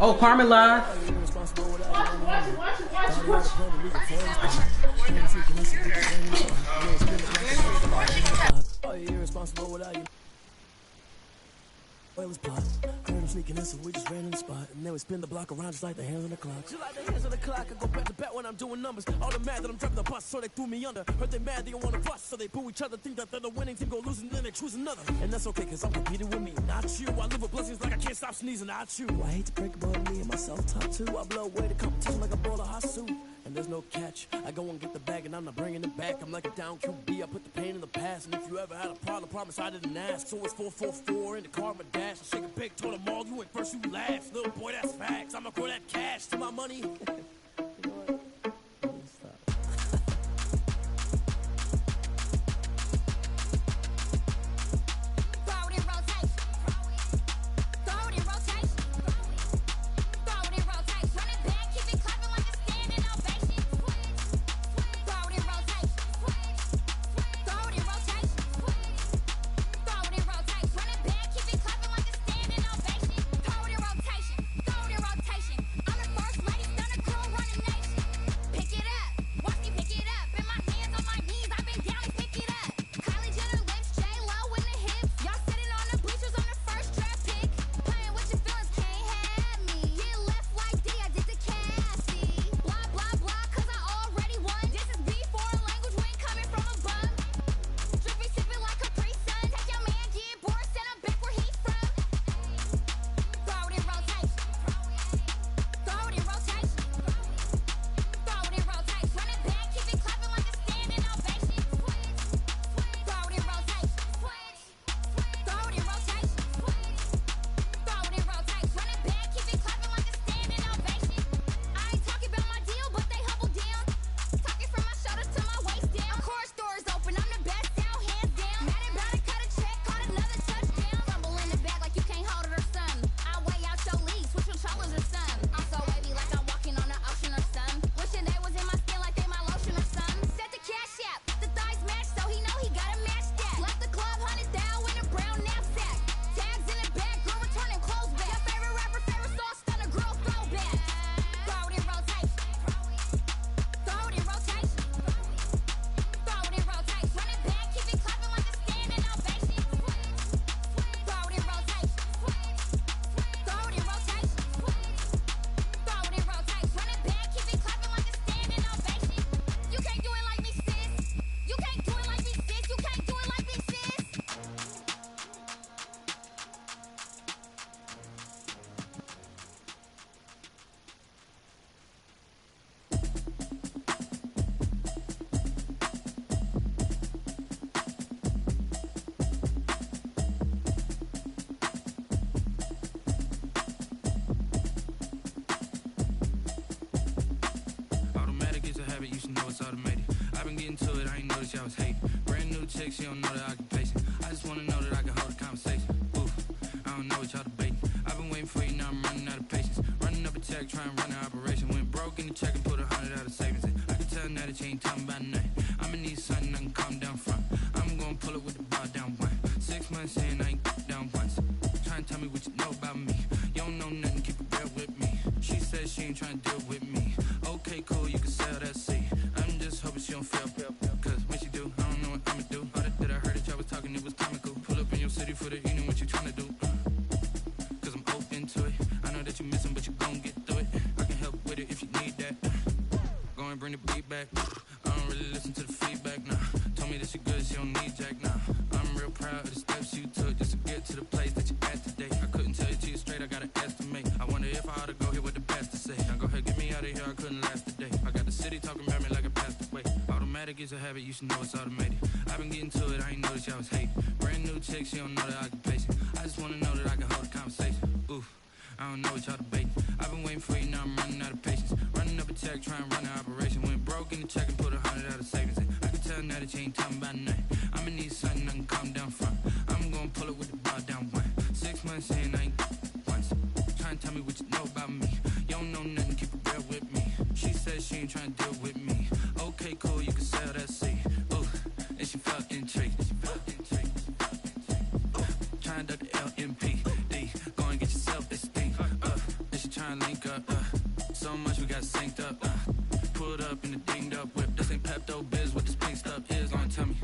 Oh, Carmen live. Sneaking in, so we just ran in the spot. And then we spin the block around just like the hands on the clock. Just like the hands on the clock, I go back to back when I'm doing numbers. All the mad that I'm driving the bus, so they threw me under. Heard they mad, they don't want to fuss, so they boo each other. Think that they're the winning team, go losing, then they choose another. And that's okay, cause I'm competing with me, not you. I live with blessings like I can't stop sneezing, not you. I hate to break about me and my self-talk too. I blow away the competition like a bowl of hot soup. And there's no catch. I go and get the bag and I'm not bringing it back. I'm like a down QB, I put the pain in the past. And if you ever had a problem, promise I didn't ask. So it's 444 in the car, my dash. I shake a big, told them all, you went first, you last. Little boy, that's facts. I'ma call that cash to my money. You know what? into it, I ain't noticed y'all was hating. Brand new chick, she don't know the occupation. I just wanna know that I can hold a conversation. Oof, I don't know what y'all debating. I've been waiting for you, now I'm running out of patience. Running up a check, trying to run an operation. Went broke in the check and put 100 out of savings in. I can tell now that you ain't talking about nothing. I'ma need something I can calm down from. I'm gonna pull it with the bar down one. 6 months in, I ain't down once. Trying to tell me what you know about me. You don't know nothing, keep it real with me. She says she ain't trying to deal with me. Okay, cool, you can sell that seat. I'm just hoping she don't feel. Cause when she do, I don't know what I'ma do. All that I heard that y'all was talking, it was comical. Pull up in your city for the evening, what you try. your beat back. I don't really listen to the feedback, nah. Told me that she good, she don't need Jack, nah. I'm real proud of the steps you took just to get to the place that you at today. I couldn't tell you to you straight, I gotta estimate. I wonder if I ought to go here with the best to say. Now go ahead, get me out of here, I couldn't last today. I got the city talking about me like I passed away. Automatic is a habit, you should know it's automated. I've been getting to it, I ain't noticed y'all was hating. Brand new chick, she don't know the occupation. I just wanna know that I can hold a conversation. Oof, I don't know what y'all debating. I've been waiting for you, now I'm running out of patience. Running up a check, trying to run an operation. Went broke in the check and put 100 out of savings in. I can tell now that you ain't talking about nothing. I'ma need something I can calm down from. I'm gonna pull it with the bar down one. 6 months in, I ain't once. Trying to tell me what you know about me. You don't know nothing, keep it real with me. She said she ain't trying to deal with me. Okay, cool, you can sell that seat. Ooh, and she felt intrigued. Trying to duck the LMPD. Go and get yourself this thing. And she trying to link up. So much we got synced up. Pulled up in the dinged up whip. This ain't Pepto Biz, what this pink stuff is. Gonna tell me.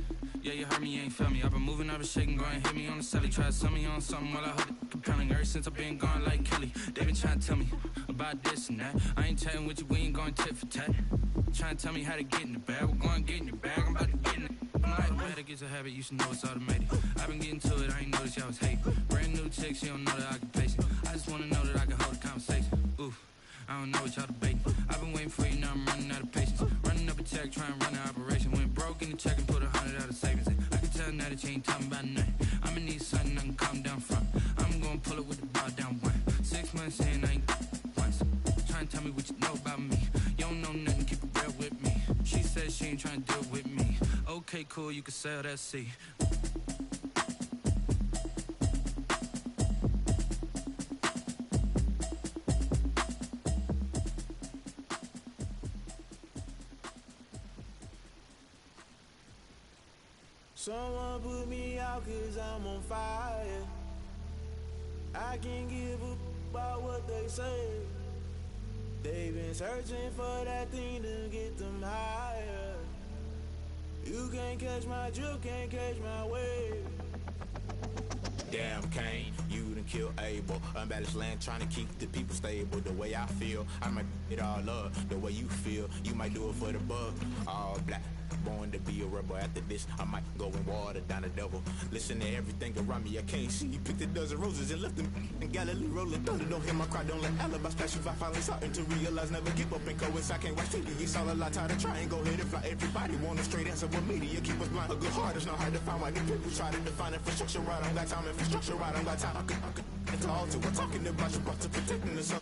Yeah, you heard me, you ain't felt me. I've been moving, I've been shaking, go and hit me on the celly. Try to sell me on something while I hold it compelling. Ever since I've been gone like Kelly, they been trying to tell me about this and that. I ain't chatting with you, we ain't going tit for tat. Trying to tell me how to get in the bag. We're going to get in the bag, I'm about to get in it. Automatic is a habit, you should know it's automated. I've been getting to it, I ain't noticed y'all was hating. Brand new chick, she don't know the occupation. I just wanna know that I can hold a conversation. Oof, I don't know what y'all debating. I've been waiting for you, now I'm running out of patience. Running up a check, trying to run an operation. Went broke in the check and put 100 out of savings in. I can tell now that you ain't talking about nothing. I'ma need something I can calm down from. I'm gonna pull it with the bar down one. 6 months in, I ain't once. Trying to tell me what you know about me. You don't know nothing, keep it real with me. She said she ain't trying to deal with me. Okay, cool, you can sell that seat. Someone put me out cause I'm on fire. I can't give a about what they say. They've been searching for that thing to get them higher. You can't catch my drift, can't catch my wave. Damn Kane, you done killed Abel. Unbalanced land trying to keep the people stable. The way I feel, I might it all up. The way you feel, you might do it for the buck. All black, born to be a rebel. After this, I might go and water down the devil. Listen to everything around me, I can't see. Picked a dozen roses and left them in Galilee rolling thunder. Don't hear my cry, don't let alibis pass you. I finally starting to realize, never give up and coincide. Can't watch TV, it's all a lot. Tired of trying, go ahead and fly. Everybody want a straight answer with media. Keep us blind, a good heart is not hard to find. Why the people try to define infrastructure right? I don't got time, infrastructure right, I don't got time. I could it's all to. We're talking about you, about to protecting us.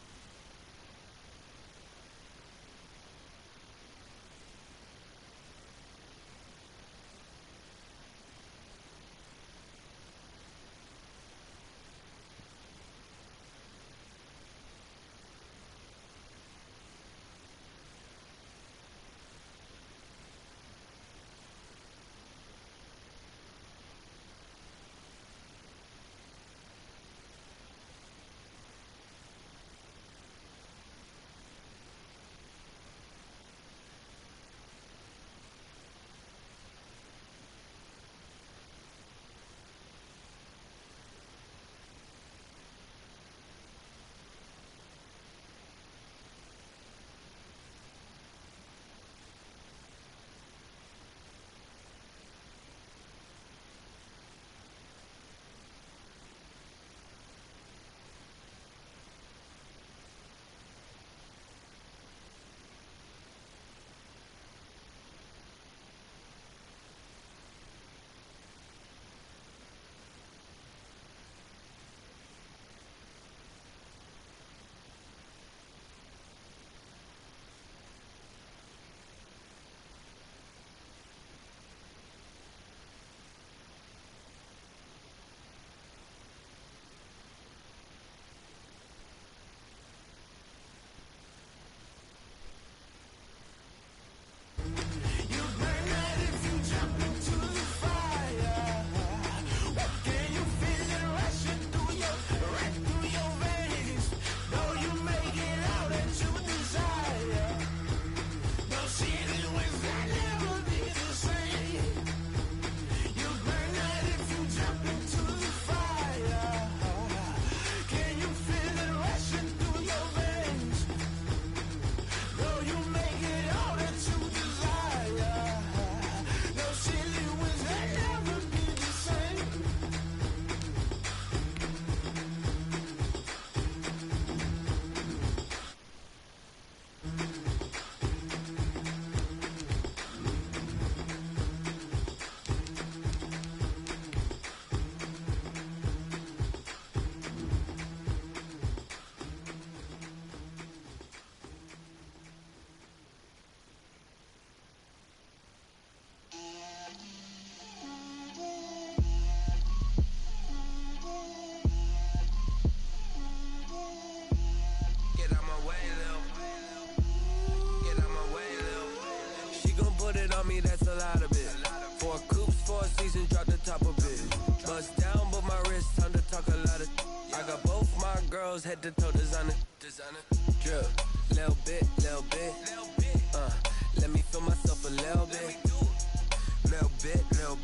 put it on me, that's a lot of it. 4 coops, 4 seasons, drop the top of it. Bust down, but my wrist, time to talk a lot of. I got both my girls, head to toe designer. Drip, little bit. Let me feel myself a little bit. Little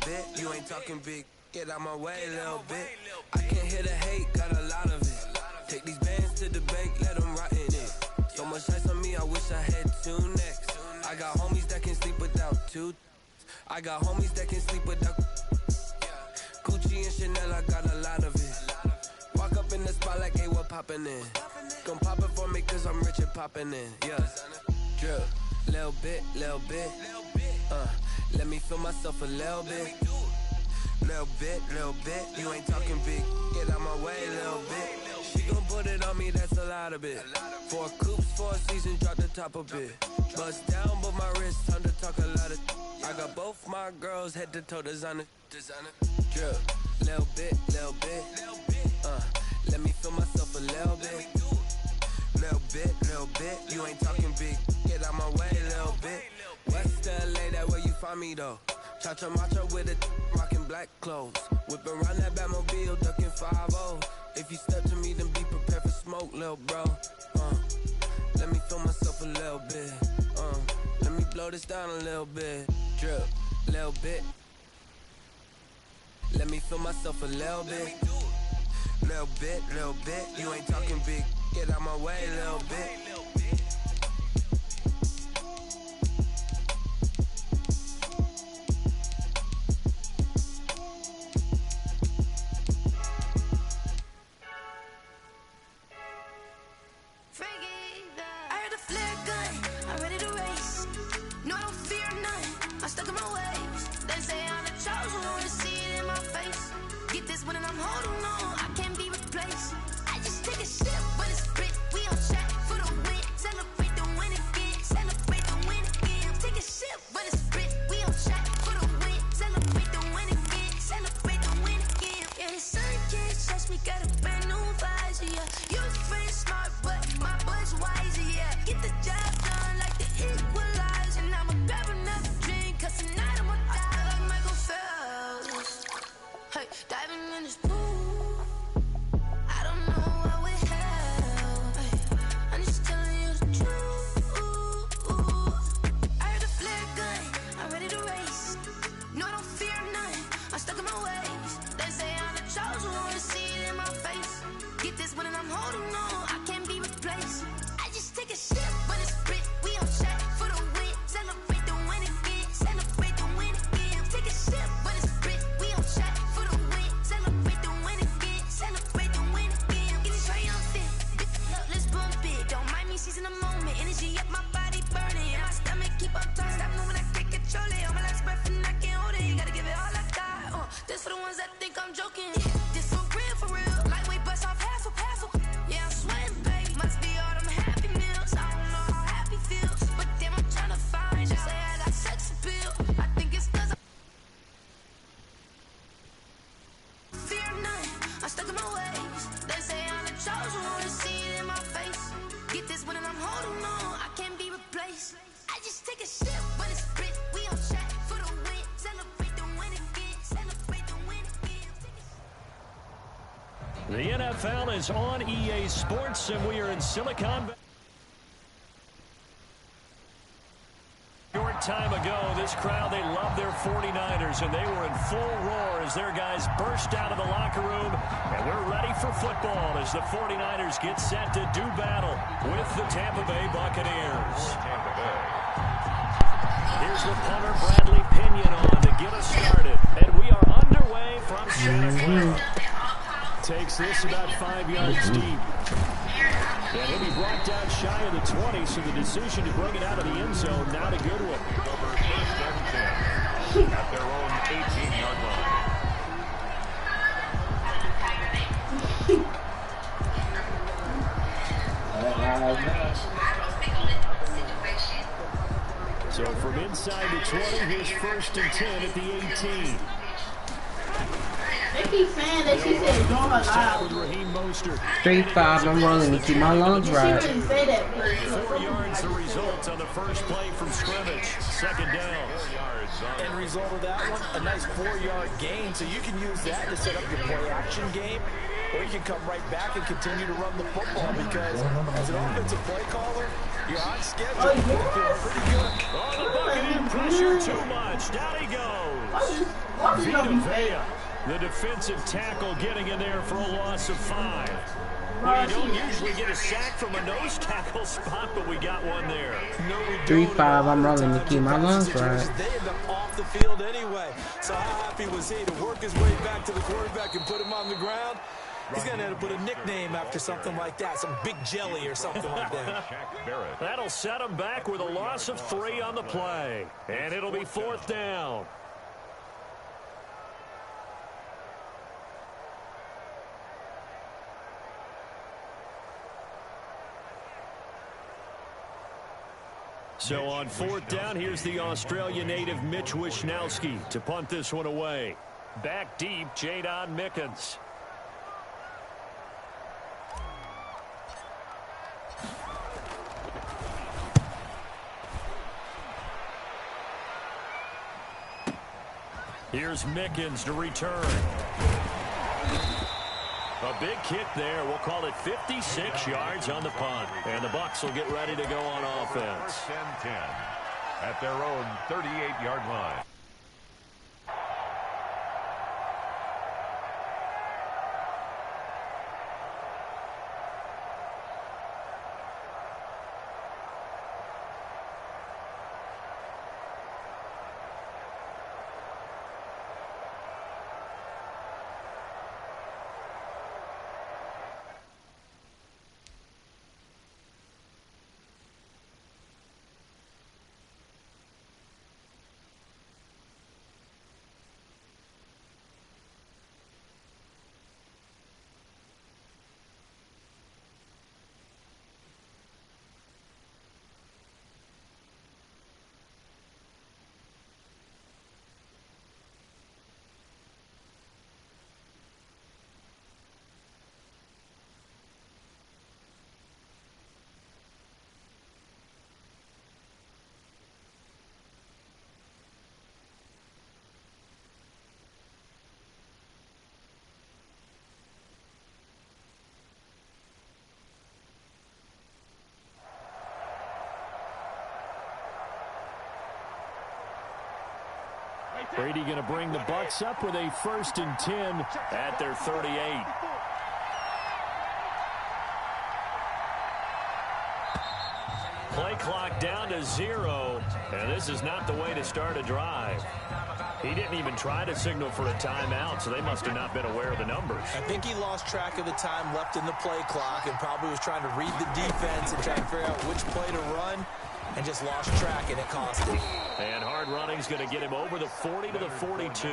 bit. You ain't talking big. Get out my way, little bit. I can't hear the hate, got a lot of it. Take these bands to the bank, let them rot in it. So much ice on me, I wish I had 2 necks. I got homies that can sleep without 2. I got homies that can sleep without. Gucci and Chanel, I got a lot of it. Walk up in the spot like, hey, what poppin' in? Gon' pop it for me, cause I'm rich and poppin' in. Yeah, drip, little bit. Let me feel myself a little bit. Little bit. You ain't talking big. Get out my way, little bit. She gon' put it on me, that's a lot of it. 4 coops, 4 seasons, drop the top a bit. Bust down, but my wrist, time to talk a lot of. I got both my girls, head to toe designer. Drip, little bit. Let me feel myself a little bit. Little bit. You ain't talking big. Get out my way, little bit. West LA, that where you find me though. Cha-cha macha with a rockin' black clothes. Whip around that Batmobile, ducking 5-0. If you step to me, then be prepared for smoke, lil' bro. Let me feel myself a little bit. Let me blow this down a little bit. Drip, little bit. Let me feel myself a little bit. Little bit. You ain't talking big. Get out my way, little bit. The NFL is on EA Sports, and we are in Silicon Valley. Short time ago, this crowd, they love their 49ers, and they were in full roar as their guys burst out of the locker room. And we're ready for football as the 49ers get set to do battle with the Tampa Bay Buccaneers. Here's the punter, Bradley Pinion, on to get us started. And we are underway from Santa Clara. Takes this about 5 yards deep. And he'll be brought down shy of the 20, so the decision to bring it out of the end zone, not a good one. Over first and 10 at their own 18-yard line. So from inside the 20, here's first and 10 at the 18. They keep saying that she said ignore her loud. Straight 5, I'm rolling to keep my lungs right. She wouldn't say that. 4 yards the result on the first play from scrimmage. Second down. End result of that one, a nice 4-yard gain. So you can use that to set up your play-action game, or you can come right back and continue to run the football because as an offensive play caller, you're on schedule. You're feeling pretty good. Oh, the Buccaneers pressure too much. Down he goes. Vita, the defensive tackle, getting in there for a loss of 5. Well, you don't usually get a sack from a nose tackle spot, but we got one there. 3-5, I'm rolling to keep my lungs right. They end up off the field anyway. So how happy was he to work his way back to the quarterback and put him on the ground? He's going to have to put a nickname after something like that, some Big Jelly or something like that. That'll set him back with a loss of 3 on the play. And it'll be 4th down. So on 4th down, here's the Australia native Mitch Wishnowski to punt this one away. Back deep, Jadon Mickens. Here's Mickens to return. A big kick there. We'll call it 56 yards on the punt. And the Bucs will get ready to go on offense. 1st and 10 at their own 38-yard line. Brady going to bring the Bucs up with a 1st and 10 at their 38. Play clock down to 0, and this is not the way to start a drive. He didn't even try to signal for a timeout, so they must have not been aware of the numbers. I think he lost track of the time left in the play clock and probably was trying to read the defense and try to figure out which play to run, and just lost track, and it cost him. And hard running's going to get him over the 40 to the 42.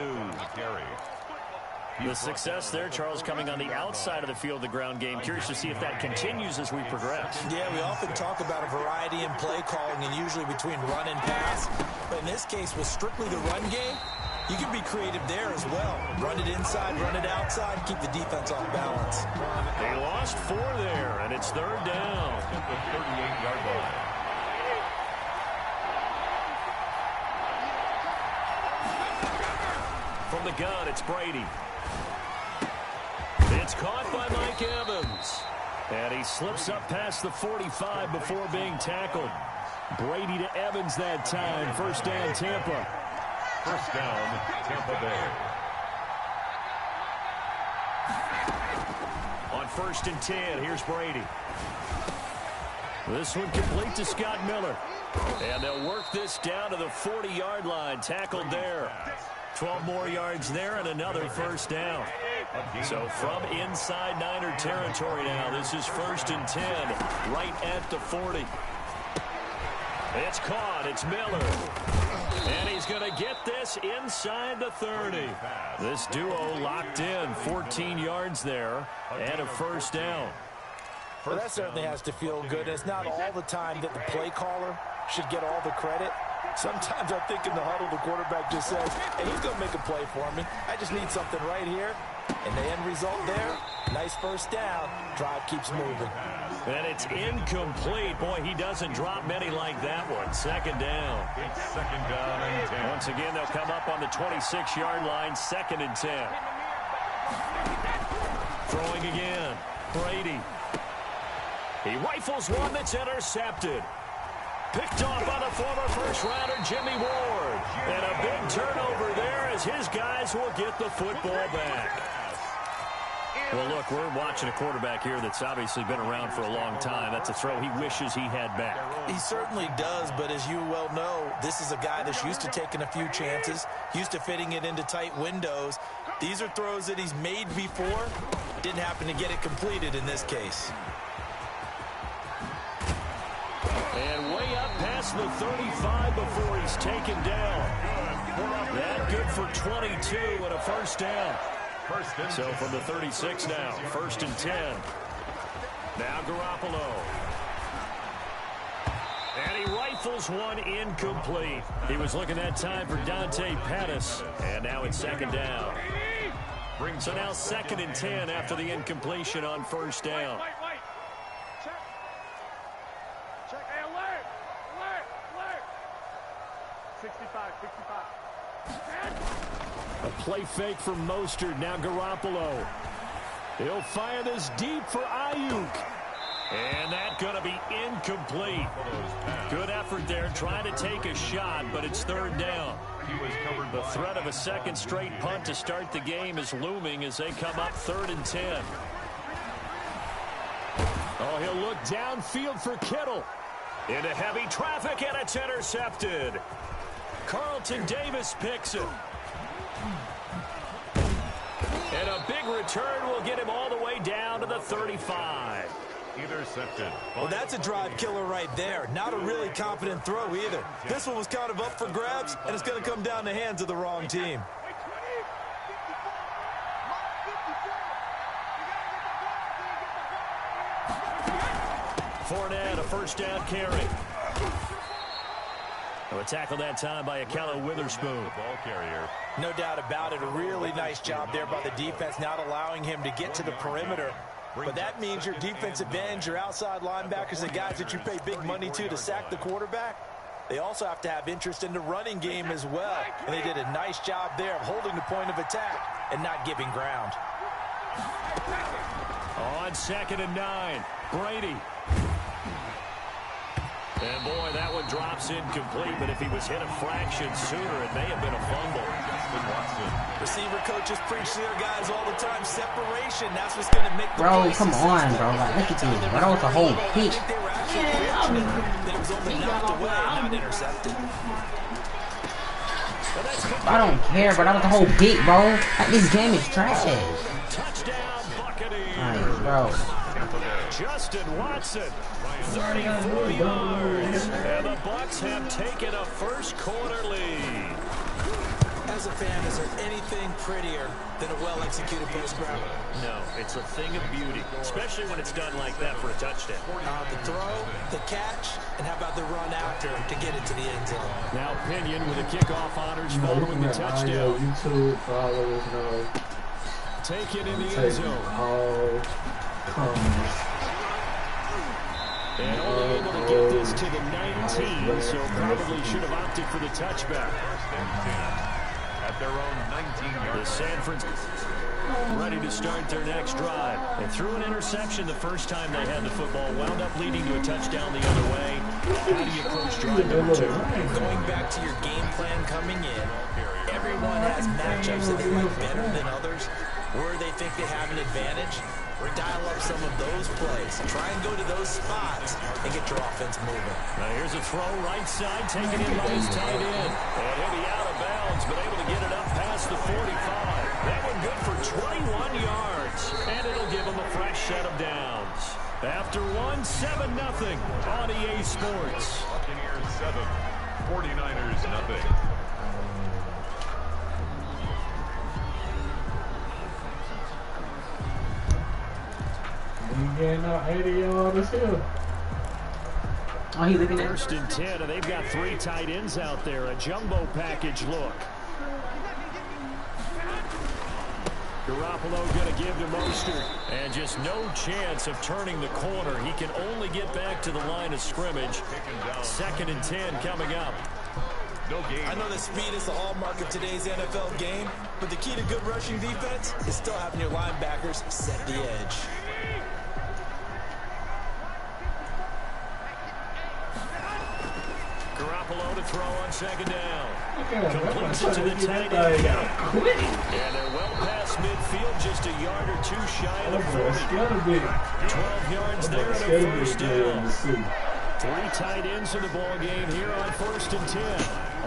The success there, Charles, coming on the outside of the field, the ground game. Curious to see if that continues as we progress. Yeah, we often talk about a variety in play calling and usually between run and pass. But in this case, with strictly the run game, you can be creative there as well. Run it inside, run it outside, keep the defense off balance. They lost 4 there, and it's 3rd down. At the 38-yard line. From the gun, it's Brady. It's caught by Mike Evans. And he slips up past the 45 before being tackled. Brady to Evans that time. 1st down, Tampa. 1st down, Tampa Bay. On 1st and 10, here's Brady. This one complete to Scott Miller. And they'll work this down to the 40-yard line. Tackled there. 12 more yards there and another 1st down. So from inside Niner territory now, this is 1st and 10, right at the 40. It's caught. It's Miller. And he's going to get this inside the 30. This duo locked in, 14 yards there and a 1st down. Well, that certainly has to feel good. It's not all the time that the play caller should get all the credit. Sometimes I think in the huddle, the quarterback just says, hey, he's going to make a play for me. I just need something right here. And the end result there, nice first down. Drive keeps moving. And it's incomplete. Boy, he doesn't drop many like that one. Second down. It's second down and 10. Once again, they'll come up on the 26-yard line, 2nd and 10. Throwing again. Brady. He rifles one that's intercepted. Picked off by the former first-rounder Jimmy Ward. And a big turnover there as his guys will get the football back. Well, look, we're watching a quarterback here that's obviously been around for a long time. That's a throw he wishes he had back. He certainly does, but as you well know, this is a guy that's used to taking a few chances, used to fitting it into tight windows. These are throws that he's made before. Didn't happen to get it completed in this case. And way up past the 35 before he's taken down. That good for 22 and a first down. So from the 36 now, 1st and 10. Now Garoppolo. And he rifles one incomplete. He was looking that time for Dante Pettis. And now it's 2nd down. So now 2nd and 10 after the incompletion on 1st down. Check. Hey, alert! 65. A play fake for Mostert. Now Garoppolo. He'll fire this deep for Ayuk. And that's going to be incomplete. Good effort there trying to take a shot, but it's 3rd down. The threat of a second straight punt to start the game is looming as they come up 3rd and 10. Oh, he'll look downfield for Kittle. Into heavy traffic, and it's intercepted. Carlton Davis picks it. And a big return will get him all the way down to the 35. Intercepted. Well, that's a drive killer right there. Not a really confident throw either. This one was kind of up for grabs, and it's going to come down the hands of the wrong team. Fournette, a first down carry. A tackle that time by Akello Witherspoon. Ball carrier. No doubt about it. A really nice job there by the defense, not allowing him to get to the perimeter. But that means your defensive ends, your outside linebackers, the guys that you pay big money to sack the quarterback, they also have to have interest in the running game as well. And they did a nice job there of holding the point of attack and not giving ground. On 2nd and 9, Brady. And, boy, that one drops incomplete, but if he was hit a fraction sooner, it may have been a fumble. Receiver coaches preach to their guys all the time. Separation, that's what's going to make the Bro, come on, bro. Like, look at this. Bro, that was a whole pick. It was only knocked away, not intercepted. I don't care, but that was a whole pick, bro. Like, this game is trash. Touchdown, Buccaneers. Nice, bro. Justin Watson, 34 yards. And the Bucs have taken a first-quarter lead. As a fan, is there anything prettier than a well-executed post grab? No, it's a thing of beauty, especially when it's done like that for a touchdown. The throw, the catch, and how about the run after to get it to the end zone? Now Pinion with the kickoff honors following the touchdown. YouTube followers know. Take it in the end zone. All comes. And only able to get this to the 19, so probably should have opted for the touchback. At their own 19-yard. The San Francisco ready to start their next drive. They threw an interception the first time they had the football, wound up leading to a touchdown the other way. How do you approach drive number 2? Going back to your game plan coming in, everyone has matchups that they like better than others, where they think they have an advantage. Dial up some of those plays. Try and go to those spots and get your offense moving. Now here's a throw right side, taken in by his tight end. And he'll be out of bounds, but able to get it up past the 45. That one good for 21 yards. And it'll give him a fresh set of downs. After one, 7-0 on EA Sports. Buccaneers 7, 49ers nothing. You getting out 80 yards here. Oh, he looking at First and 10, and they've got 3 tight ends out there. A jumbo package look. Garoppolo going to give to Mostert. And just no chance of turning the corner. He can only get back to the line of scrimmage. 2nd and 10 coming up. I know that speed is the hallmark of today's NFL game, but the key to good rushing defense is still having your linebackers set the edge. Garoppolo to throw on 2nd down. Completes it to the tight end. And they're well past midfield, just a yard or 2 shy of the 40. 12 yards there and a first down. 3 tight ends in the ball game here on 1st and 10.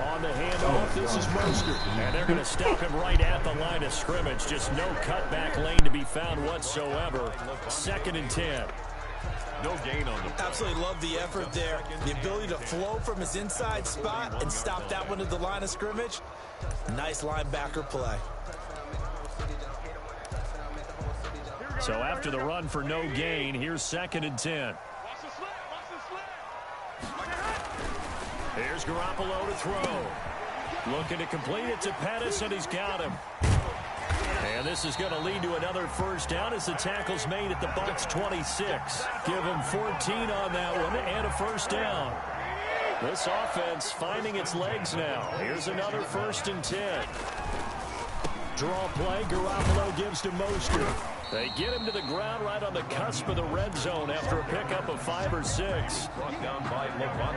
On the handoff, this is Mostert. And they're going to stop him right at the line of scrimmage. Just no cutback lane to be found whatsoever. 2nd and 10. No gain on the... Absolutely love the effort there. The ability to flow from his inside spot and stop that one at the line of scrimmage. Nice linebacker play. So after the run for no gain, here's 2nd and 10. Here's Garoppolo to throw. Looking to complete it to Pettis, and he's got him. And this is going to lead to another first down as the tackle's made at the Bucs 26. Give him 14 on that one and a first down. This offense finding its legs now. Here's another 1st and 10. Draw play, Garoppolo gives to Mostert. They get him to the ground right on the cusp of the red zone after a pickup of 5 or 6.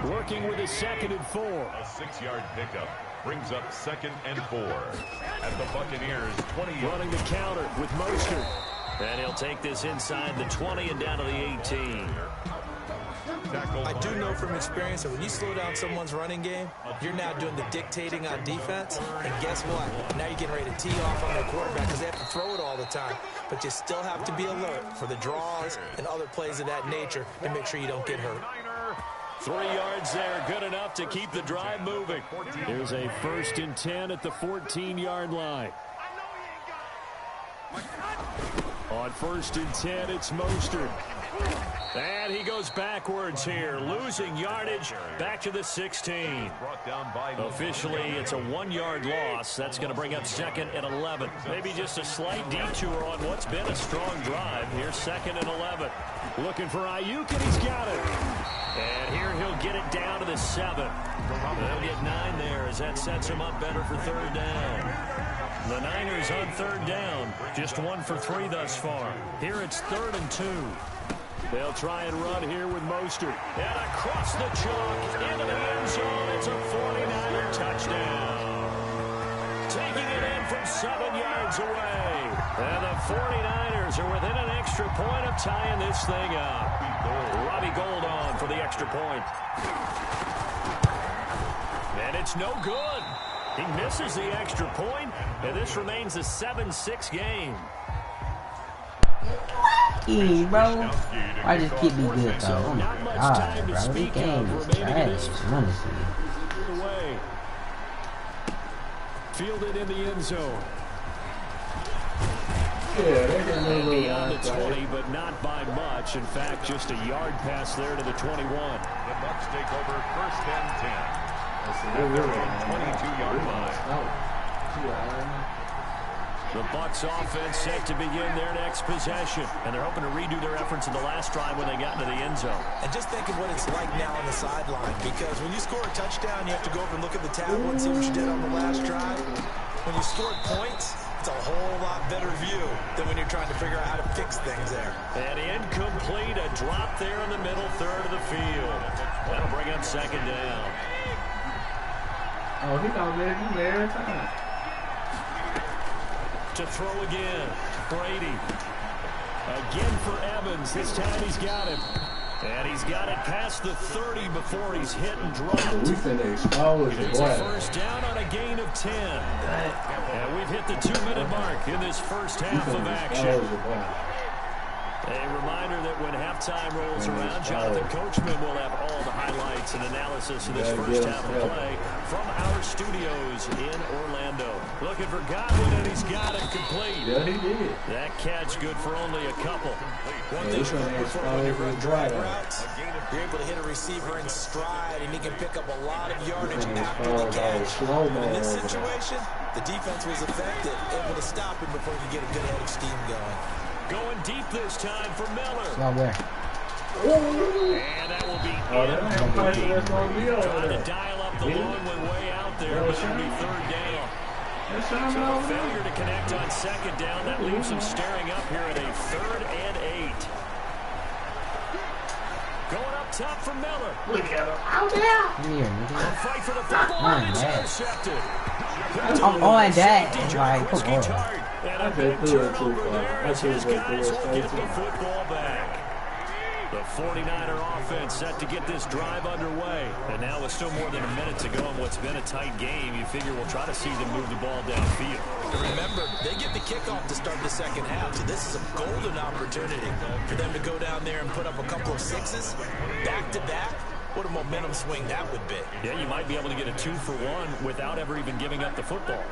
Working with a 2nd and 4. A 6-yard pickup brings up 2nd and 4. At the Buccaneers 20. Running the counter with Mostert. And he'll take this inside the 20 and down to the 18. I do know from experience that when you slow down someone's running game, you're now doing the dictating on defense. And guess what? Now you're getting ready to tee off on their quarterback because they have to throw it all the time. But you still have to be alert for the draws and other plays of that nature to make sure you don't get hurt. 3 yards there, good enough to keep the drive moving. Here's a 1st and 10 at the 14-yard line. On 1st and 10, it's Mostert. And he goes backwards here, losing yardage back to the 16. Officially, it's a 1-yard loss. That's going to bring up 2nd and 11. Maybe just a slight detour on what's been a strong drive. Here's 2nd and 11. Looking for Ayuk, and he's got it. And here he'll get it down to the 7. They'll get 9 there as that sets him up better for 3rd down. The Niners on 3rd down. Just 1 for 3 thus far. Here it's 3rd and 2. They'll try and run here with Mostert. And across the chalk into the end zone. It's a 49er touchdown. Taking it in from 7 yards away. And the 49ers are within an extra point of tying this thing up. Robbie Gould on for the extra point. And it's no good. He misses the extra point, and this remains a 7-6 game. Lucky, bro. Why just keep me good, though? Oh my god, bro. This game is trash, honestly. Fielded in the end zone. Yeah, they can move beyond the 20, but not by much. In fact, just a yard pass there to the 21. The Bucs take over 1st and 10. At their own 22-yard line. The Bucs offense set to begin their next possession. And they're hoping to redo their efforts in the last drive when they got into the end zone. And just think of what it's like now on the sideline. Because when you score a touchdown, you have to go over and look at the tablet and see what you did on the last drive. When you scored points, it's a whole lot better view than when you're trying to figure out how to fix things there. And incomplete, a drop there in the middle third of the field. That'll bring up 2nd down. Oh, he got rid of every time. To throw again, Brady. Again for Evans. This time he's got him. And he's got it past the 30 before he's hit and dropped. We finna expose the It's boy. a first down on a gain of 10. And we've hit the 2-minute mark in this first half of action. A reminder that when halftime rolls around, Jonathan Coachman will have all the highlights and analysis of this first half of play from our studios in Orlando. Looking for Godwin, and he's got it complete. Yeah, he did. That catch good for only a couple. One thing to look for when you run drag routes, you're able to hit a receiver in stride, and he can pick up a lot of yardage after the catch. But in this situation, the defense was effective, able to stop him before he could get a good head of steam going. Going deep this time for Miller. Somewhere. And that will be trying to dial up the long one way out there, but it'll be third down. So a failure to connect on second down. That leaves them staring up here at a 3rd and 8. Going up top for Miller. Look at him. Out there. A fight for the football, and it's intercepted. I'm on that. Like, come on. And a big turnover there as his guys will get the football back. The 49er offense set to get this drive underway. And now with still more than a minute to go in what's been a tight game, you figure we'll try to see them move the ball downfield. Remember, they get the kickoff to start the second half, so this is a golden opportunity for them to go down there and put up a couple of sixes back-to-back. What a momentum swing that would be. Yeah, you might be able to get a 2-for-1 without ever even giving up the football.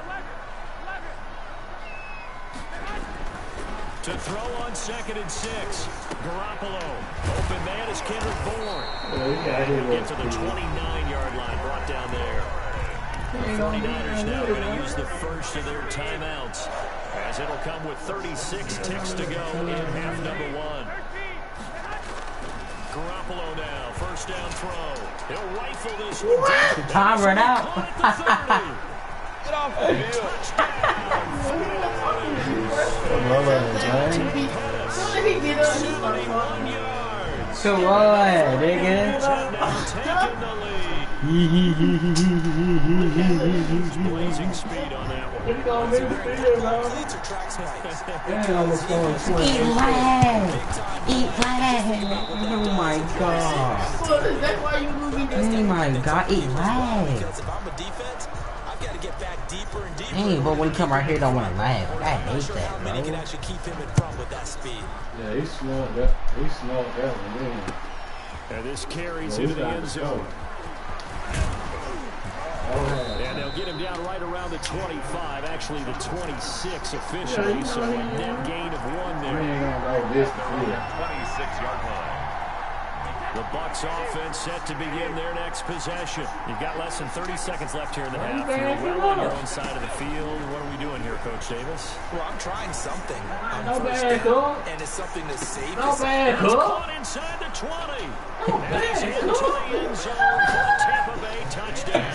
To throw on 2nd and 6. Garoppolo. Open man is Kendrick Bourne. Get to the 29-yard line, brought down there. The 49ers now going to use the first of their timeouts, as it'll come with 36 ticks to go in half number 1. Garoppolo now, first down throw. He'll rifle this one. Time run out. Get off the field. Come on, nigga. Blazing speed on that one. Eat flag. Eat flag. Oh my god. Oh my god, eat flag. If I'm a defense, I've got to get back deeper and deeper. Dang, but when he come right here, don't want to lag. I hate that, How many can bro. actually keep him in front with that speed? Yeah, he smelled that. He smelled that one, didn't he? And this carries into the end zone. And they'll get him down right around the 25, actually the 26 officially, so a net gain of 1 there. 26-yard line. The Bucs offense set to begin their next possession. You've got less than 30 seconds left here in the half. You're well on your own side of the field. What are we doing here, Coach Davis? Well, I'm trying something. No bad, cool. And it's something to save No bad, It's cool. caught inside the 20. And it's into the end zone for a Tampa Bay touchdown.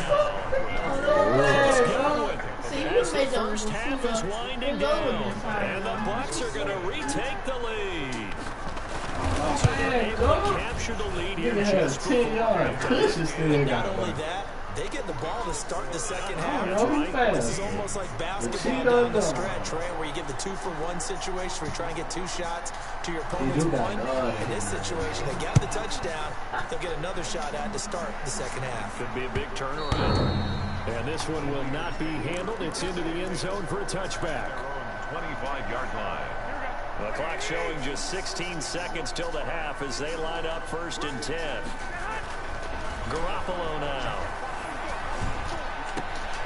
It's Godwin. As the first half is winding down, and the Bucs are going to retake the lead. So they're able to capture the lead here just before 10 yards. Pushes still Not got only it. that, they get the ball to start the second half. Right? This is almost like basketball down the stretch, right? Where you get the 2-for-1 situation where you try and get 2 shots to your opponent's one. In this situation, they got the touchdown. They'll get another shot at to start the second half. Could be a big turnaround. And this one will not be handled. It's into the end zone for a touchback. 25-yard line. The clock showing just 16 seconds till the half as they line up 1st and 10. Garoppolo now.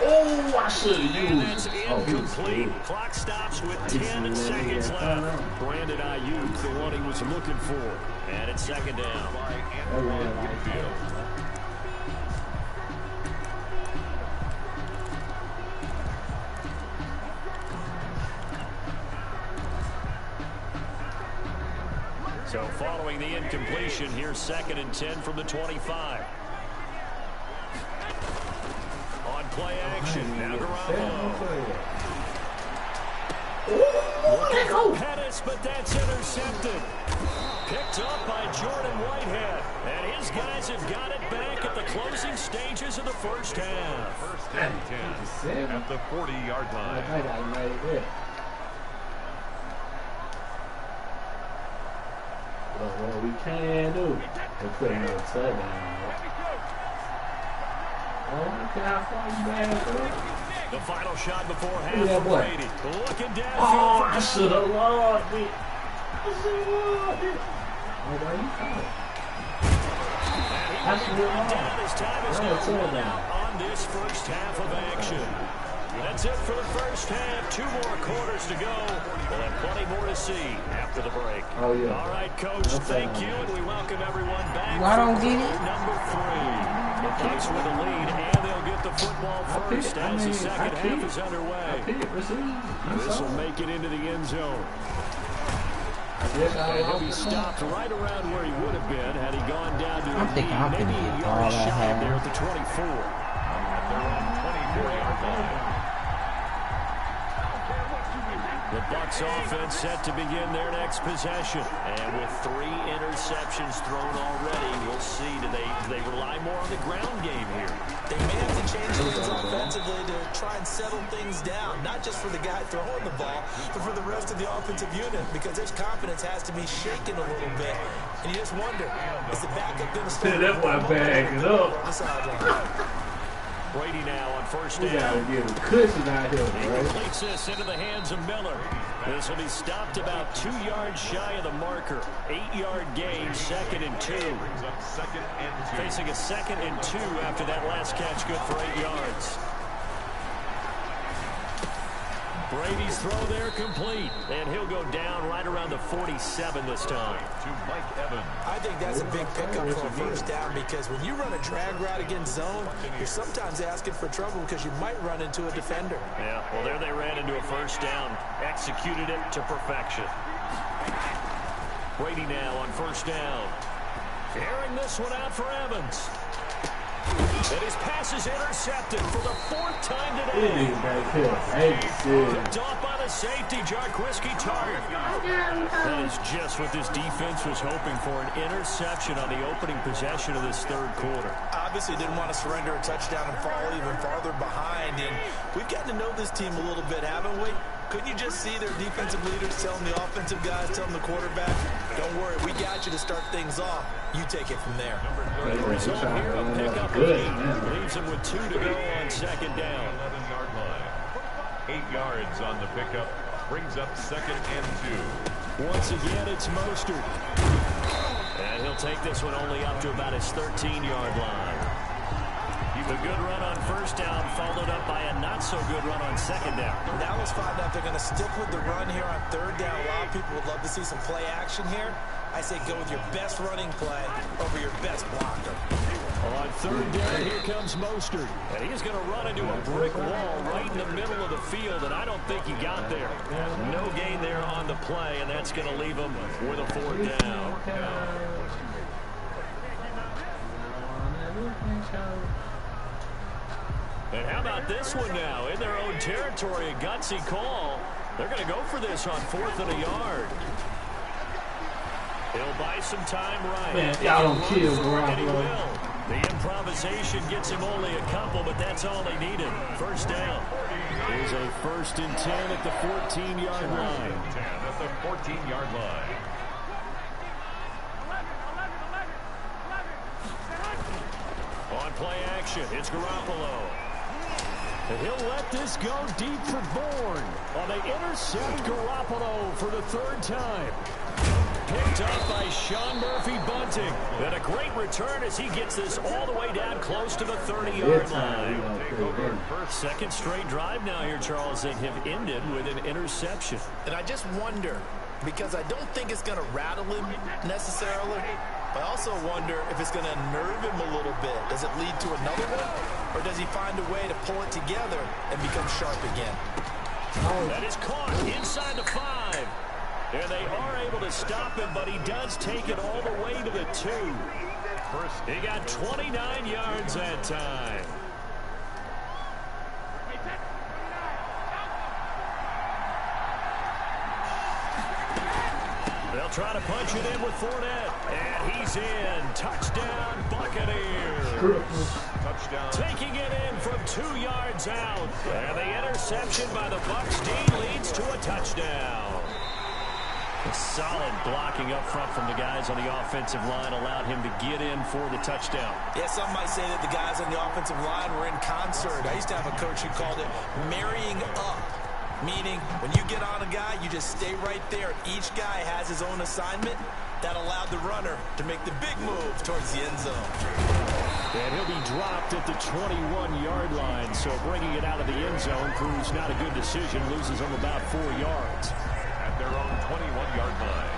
Oh, I should have And used that's it. incomplete. Clock stops with 10 seconds left. Brandon Ayuk, the one he was looking for. And it's 2nd down. So following the incompletion, here's 2nd and 10 from the 25. On play action, now Garoppolo. Looking for Pettis, but that's intercepted. Picked up by Jordan Whitehead. And his guys have got it back at the closing stages of the first half. 1st and 10 at the 40-yard line. What we can do, we're putting a touchdown. Oh, look at how far you back, bro. The final shot before half Yeah, for boy. Brady. Looking down. Oh, I should have logged it. Oh, why you caught it? And he down as time is now run out on this first half of action. That's it for the first half. 2 more quarters to go. We'll have plenty more to see after the break. Oh, yeah. All right, Coach, thank you, and we welcome everyone back Why don't for get it? number 3. The Bucks with the lead, and they'll get the football first as the second half is underway. This will make it into the end zone. And he'll be stopped right around where he would have been had he gone down to maybe a yard shy there at the 24. They're on 24-yard line. The Bucks offense set to begin their next possession. And with 3 interceptions thrown already, we'll see, do they rely more on the ground game here? They may have to change things offensively to try and settle things down, not just for the guy throwing the ball, but for the rest of the offensive unit, because his confidence has to be shaken a little bit. And you just wonder, is the backup going to start? That boy bagging up. Brady now on first We down. gotta get a cushion out here, He bro. completes this into the hands of Miller. This will be stopped about 2 yards shy of the marker. 8-yard gain, 2nd and 2. Brings up 2nd and 2. Facing a 2nd and 2 after that last catch, good for 8 yards. Brady's throw there complete, and he'll go down right around the 47 this time. To Mike Evans. I think that's a big pickup for a first down, because when you run a drag route against zone, you're sometimes asking for trouble because you might run into a defender. Yeah, well, there they ran into a first down. Executed it to perfection. Brady now on first down. Airing this one out for Evans. And his pass is intercepted for the 4th time today. Picked off by the safety, Jarquiski Tart. That is just what this defense was hoping for, an interception on the opening possession of this 3rd quarter. Obviously didn't want to surrender a touchdown and fall even farther behind. And we've gotten to know this team a little bit, haven't we? Couldn't you just see their defensive leaders telling the offensive guys, telling the quarterback, don't worry, we got you to start things off. You take it from there. The result here, a pickup of 8. Leaves him with 2 to go on 2nd down. 11-yard line. 8 yards on the pickup. Brings up 2nd and 2. Once again, it's Mostert. And he'll take this one only up to about his 13-yard line. The good run on first down followed up by a not-so-good run on 2nd down. Now let's find out if they're going to stick with the run here on 3rd down. A lot of people would love to see some play action here. I say go with your best running play over your best blocker. On 3rd down, here comes Mostert. And he's going to run into a brick wall right in the middle of the field, and I don't think he got there. No gain there on the play, and that's going to leave him with a 4th down. And how about this one now? In their own territory, a gutsy call. They're going to go for this on 4th and a yard. He'll buy some time right. Man, y'all don't kill, bro. And he will. The improvisation gets him only a couple, but that's all they needed. First down. Here's a 1st and 10 at the 14-yard line. 10 at the 14-yard line. On play action, it's Garoppolo. And he'll let this go deep for Bourne. Well, they intercept Garoppolo for the 3rd time. Picked up by Sean Murphy-Bunting. And a great return as he gets this all the way down close to the 30-yard line. 2nd straight drive now here, Charles, that have ended with an interception. And I just wonder, because I don't think it's going to rattle him necessarily, but I also wonder if it's going to unnerve him a little bit. Does it lead to another one? Or does he find a way to pull it together and become sharp again? That is caught inside the 5. And they are able to stop him, but he does take it all the way to the 2. He got 29 yards that time. They'll try to punch it in with Fournette. And he's in. Touchdown, Buccaneers. Touchdown. Taking it in from 2 yards out. And the interception by the Bucs D leads to a touchdown. A solid blocking up front from the guys on the offensive line allowed him to get in for the touchdown. Yeah, some might say that the guys on the offensive line were in concert. I used to have a coach who called it marrying up, meaning when you get on a guy, you just stay right there. Each guy has his own assignment, That allowed the runner to make the big move towards the end zone. And he'll be dropped at the 21-yard line, so bringing it out of the end zone proves not a good decision. Loses him about 4 yards. At their own 21-yard line.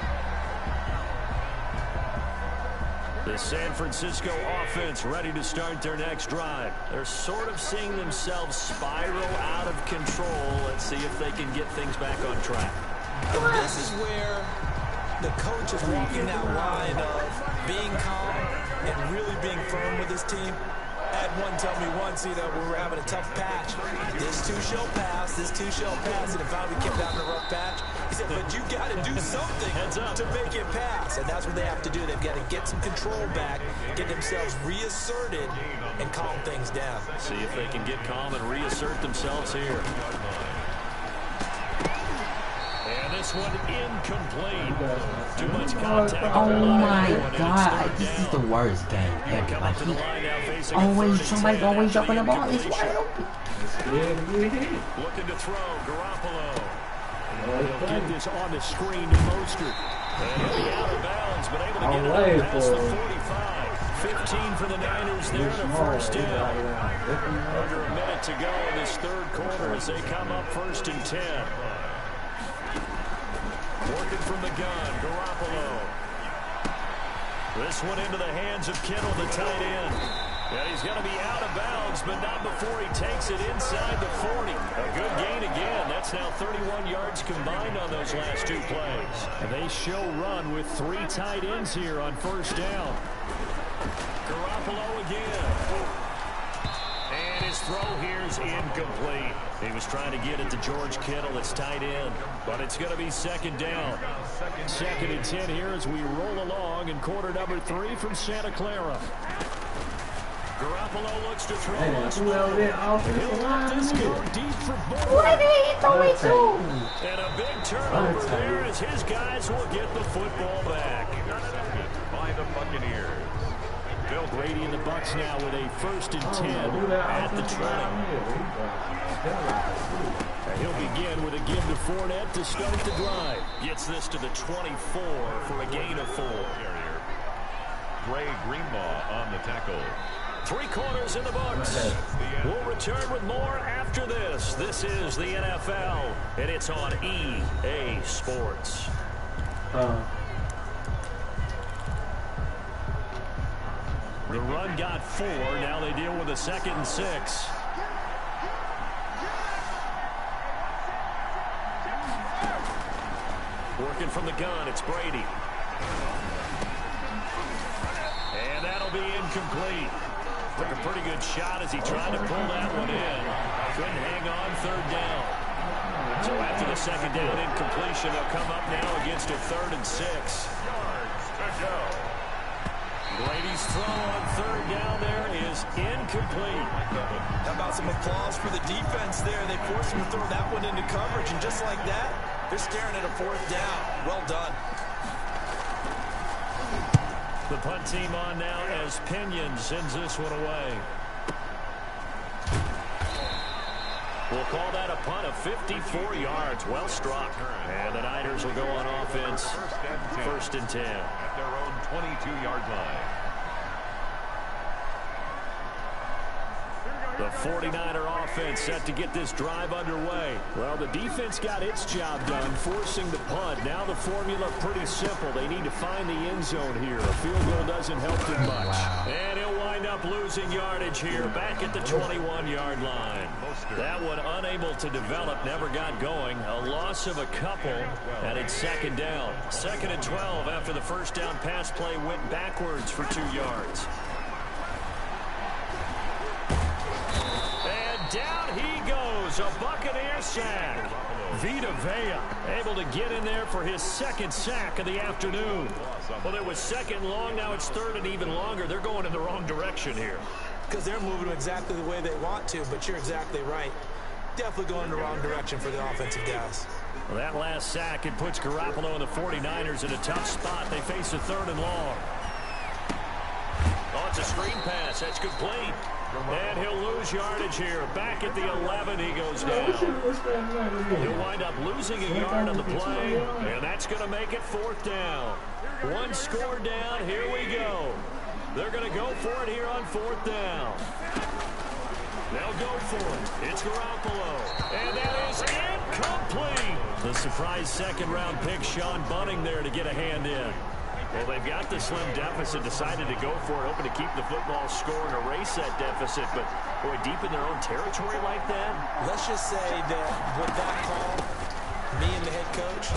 The San Francisco offense ready to start their next drive. They're sort of seeing themselves spiral out of control. Let's see if they can get things back on track. This is where the coach is walking that line of being calm and really being firm with his team. I had one tell me once, we were having a tough patch. This too shall pass, this too shall pass. And if we kept having a rough patch, he said, but you got to do something to make it pass. And that's what they have to do. They've got to get some control back, get themselves reasserted, and calm things down. See if they can get calm and reassert themselves here. And this one incomplete. Too much contact. Oh my God, this is the worst game ever. Like somebody's always jumping the ball. It's wide open. Looking to throw, Garoppolo. He'll get this on the screen to Mostert. And he'll be out of bounds, but able to get it out past the 45. 15 for the Niners there in a first down. Under a minute to go in this third quarter as they come up 1st and 10. Working from the gun, Garoppolo. This one into the hands of Kittle, the tight end. And he's going to be out of bounds, but not before he takes it inside the 40. A good gain again. That's now 31 yards combined on those last 2 plays. And they show run with 3 tight ends here on first down. Garoppolo again. And his throw here is incomplete. He was trying to get it to George Kittle. It's tight end, but it's going to be 2nd down. 2nd and 10 here as we roll along in quarter number 3 from Santa Clara. Garoppolo looks to throw once more. He'll let this go deep for Bourne. And a big turnover there as his guys will get the football back. By the Buccaneers. Brady and the Bucs now with a 1st and 10 at the 20. And he'll begin with a give to Fournette to start the drive. Gets this to the 24 for a gain of 4. Dre Greenlaw on the tackle. 3 quarters in the books. We'll return with more after this. This is the NFL, and it's on EA Sports. The run got 4. Now they deal with a 2nd and 6. Working from the gun, it's Brady. And that'll be incomplete. Took a pretty good shot as he tried to pull that one in. Couldn't hang on 3rd down. So after the 2nd down incompletion, they'll come up now against a 3rd and 6. Yards to go. Brady's throw on 3rd down there is incomplete. How about some applause for the defense there? They forced him to throw that one into coverage, and just like that, they're staring at a 4th down. Well done. The punt team on now as Pinion sends this one away. We'll call that a punt of 54 yards. Well struck. And the Niners will go on offense. 1st and 10. At their own 22-yard line. The 49er offense set to get this drive underway. Well, the defense got its job done, forcing the punt. Now the formula pretty simple. They need to find the end zone here. A field goal doesn't help them much. Wow. And he'll wind up losing yardage here, back at the 21-yard line. That one unable to develop, never got going. A loss of a couple, and it's 2nd down. 2nd and 12 after the 1st down pass play went backwards for 2 yards. Down he goes, a Buccaneer sack. Vita Vea able to get in there for his 2nd sack of the afternoon. Well, it was 2nd long, now it's 3rd and even longer. They're going in the wrong direction here. Because they're moving exactly the way they want to, but you're exactly right. Definitely going in the wrong direction for the offensive guys. Well, that last sack, it puts Garoppolo and the 49ers in a tough spot. They face a 3rd and long. Oh, it's a screen pass. That's complete. And he'll lose yardage here. Back at the 11, he goes down. He'll wind up losing a yard on the play, and that's going to make it 4th down. 1 score down. Here we go. They're going to go for it here on 4th down. They'll go for it. It's Garoppolo. And that is incomplete. The surprise second-round pick, Sean Bunting, there to get a hand in. Well, they've got the slim deficit, decided to go for it, hoping to keep the football score and erase that deficit. But, boy, deep in their own territory like that. Let's just say that with that call, me and the head coach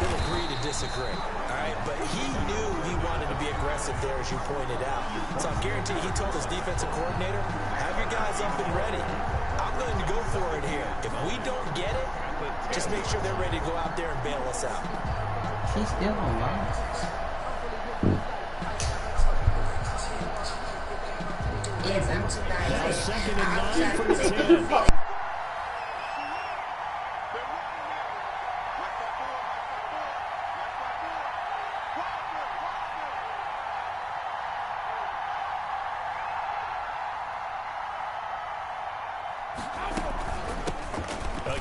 will agree to disagree. All right, but he knew he wanted to be aggressive there, as you pointed out. So I guarantee he told his defensive coordinator, have your guys up and ready. I'm going to go for it here. If we don't get it, just make sure they're ready to go out there and bail us out. He's still alive. Now 2nd and 9 for the 10.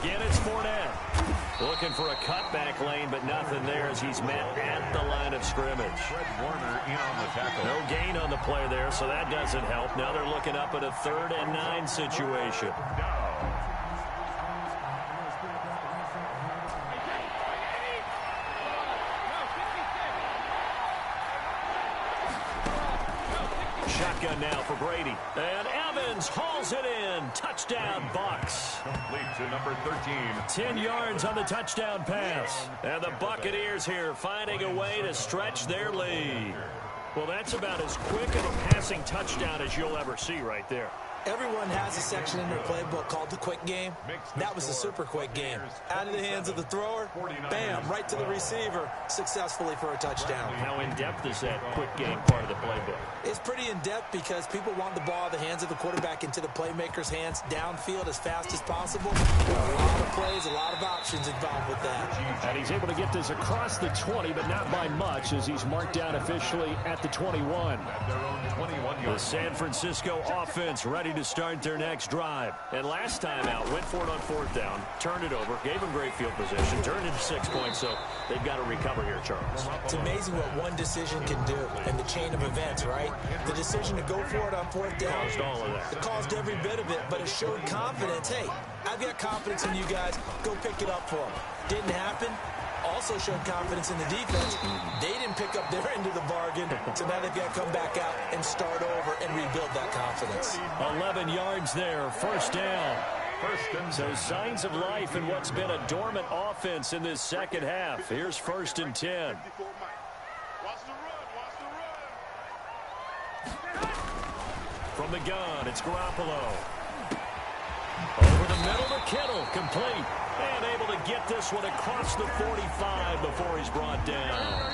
Again, it's Fournette. Looking for a cutback lane, but nothing there as he's met at the line of scrimmage. Fred Warner in on the tackle. No gain on the play there, so that doesn't help. Now they're looking up at a 3rd and 9 situation. Shotgun now for Brady. And Evans hauls it in. Touchdown, Bucks. Complete to number 13. 10 yards on the touchdown pass. And the Buccaneers here finding a way to stretch their lead. Well, that's about as quick of a passing touchdown as you'll ever see right there. Everyone has a section in their playbook called the quick game. That was the super quick game. Out of the hands of the thrower, bam, right to the receiver, successfully for a touchdown. How in-depth is that quick game part of the playbook? It's pretty in-depth because people want the ball out of the hands of the quarterback into the playmaker's hands downfield as fast as possible. A lot of plays, a lot of options involved with that. And he's able to get this across the 20, but not by much as he's marked down officially at the 21. The San Francisco offense ready to start their next drive. And last time out, went for it on 4th down, turned it over, gave them great field position, turned into 6 points, so they've got to recover here, Charles. It's amazing what one decision can do in the chain of events, right? The decision to go for it on 4th down. Caused all of that. It caused every bit of it, but it showed confidence. Hey, I've got confidence in you guys. Go pick it up for them. Didn't happen. Also showed confidence in the defense. They didn't pick up their end of the bargain, so now they've got to come back out and start over and rebuild that confidence. 11 yards there, 1st down. So signs of life in what's been a dormant offense in this second half. Here's 1st and 10. From the gun, it's Garoppolo. Over the middle to Kittle, complete. And able to get this one across the 45 before he's brought down.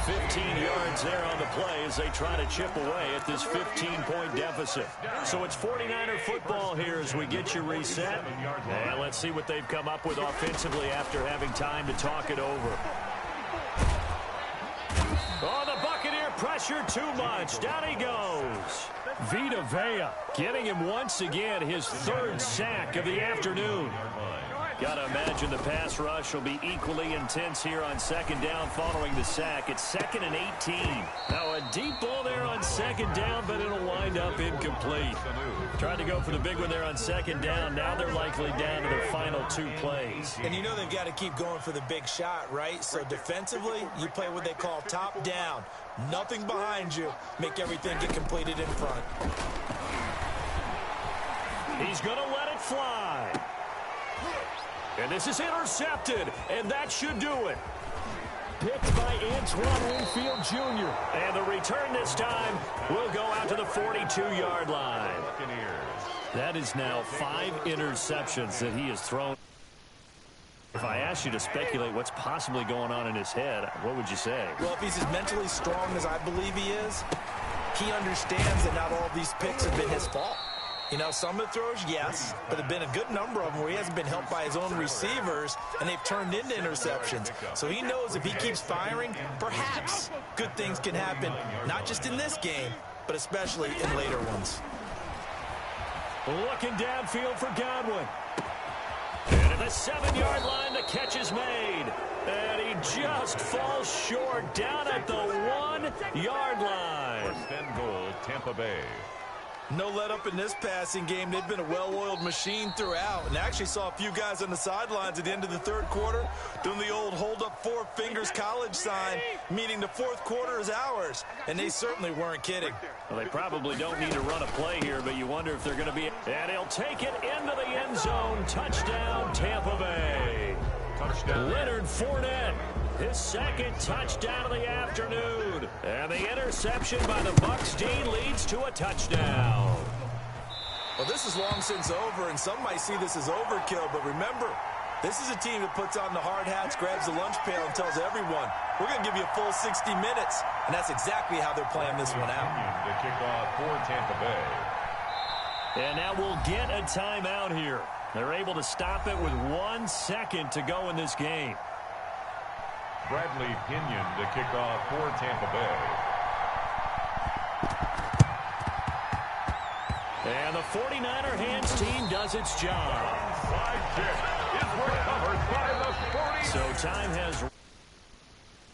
15 yards there on the play as they try to chip away at this 15-point deficit. So it's 49er football here as we get you reset. And let's see what they've come up with offensively after having time to talk it over. Oh, the Buccaneer pressure too much. Down he goes. Vita Vea getting him once again his 3rd sack of the afternoon. Got to imagine the pass rush will be equally intense here on 2nd down following the sack. It's 2nd and 18. Now a deep ball there on 2nd down, but it'll wind up incomplete. Tried to go for the big one there on 2nd down. Now they're likely down to their final 2 plays. And you know they've got to keep going for the big shot, right? So defensively, you play what they call top down. Nothing behind you. Make everything get completed in front. He's going to let it fly. And this is intercepted, and that should do it. Picked by Antoine Winfield Jr. And the return this time will go out to the 42-yard line. That is now 5 interceptions that he has thrown. If I asked you to speculate what's possibly going on in his head, what would you say? Well, if he's as mentally strong as I believe he is, he understands that not all these picks have been his fault. You know, some of the throws, yes, but there have been a good number of them where he hasn't been helped by his own receivers, and they've turned into interceptions. So he knows if he keeps firing, perhaps good things can happen, not just in this game, but especially in later ones. Looking downfield for Godwin. And at the 7-yard line, the catch is made. And he just falls short down at the 1-yard line. First and goal, Tampa Bay. No let up in this passing game. They've been a well-oiled machine throughout. And actually saw a few guys on the sidelines at the end of the third quarter doing the old hold up 4 fingers college sign, meaning the fourth quarter is ours. And they certainly weren't kidding. Well, they probably don't need to run a play here, but you wonder if they're going to be. And he'll take it into the end zone. Touchdown, Tampa Bay. Touchdown. Leonard Fournette. His second touchdown of the afternoon. And the interception by the Bucs D leads to a touchdown. Well, this is long since over, and some might see this as overkill, but remember, this is a team that puts on the hard hats, grabs the lunch pail, and tells everyone, we're going to give you a full 60 minutes, and that's exactly how they're playing this one out. The kickoff for Tampa Bay. And now we'll get a timeout here. They're able to stop it with 1 second to go in this game. Bradley Pinion, the kickoff for Tampa Bay. And the 49er hands team does its job. Side kick is recovered by the 40. So time has